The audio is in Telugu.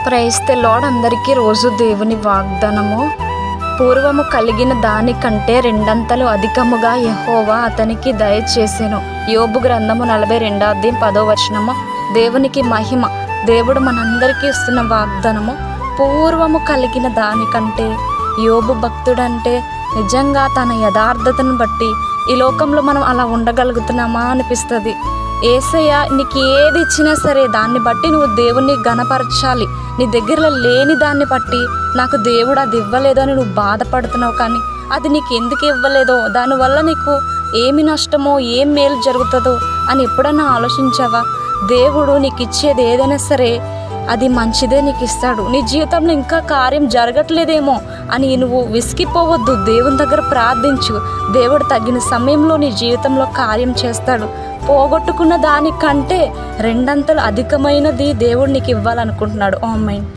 Praise the lord. అందరికీ రోజు దేవుని వాగ్దానము. పూర్వము కలిగిన దానికంటే రెండంతలు అధికముగా యెహోవా అతనికి దయచేసెను. యోబు గ్రంథము 42:10. దేవునికి మహిమ. దేవుడు మనందరికీ ఇస్తున్న వాగ్దానము. పూర్వము కలిగిన దానికంటే. యోబు భక్తుడంటే నిజంగా తన యథార్థతను బట్టి ఈ లోకంలో మనం అలా ఉండగలుగుతున్నామా అనిపిస్తుంది. యేసయ్య నీకు ఏది ఇచ్చినా సరే దాన్ని బట్టి నువ్వు దేవుణ్ణి ఘనపరచాలి. నీ దగ్గరలో లేని దాన్ని బట్టి నాకు దేవుడు అది ఇవ్వలేదో అని నువ్వు బాధపడుతున్నావు, కానీ అది నీకు ఎందుకు ఇవ్వలేదో, దానివల్ల నీకు ఏమి నష్టమో ఏం మేలు జరుగుతుందో అని ఎప్పుడన్నా ఆలోచించావా? దేవుడు నీకు ఇచ్చేది ఏదైనా సరే అది మంచిదే నీకు ఇస్తాడు. నీ జీవితంలో ఇంకా కార్యం జరగట్లేదేమో అని నువ్వు విసిగిపోవద్దు. దేవుని దగ్గర ప్రార్థించు. దేవుడు తగిన సమయంలో నీ జీవితంలో కార్యం చేస్తాడు. పోగొట్టుకున్న దానికంటే రెండంతలు అధికమైనది దేవుడు నీకు ఇవ్వాలనుకుంటున్నాడు. ఆమేన్.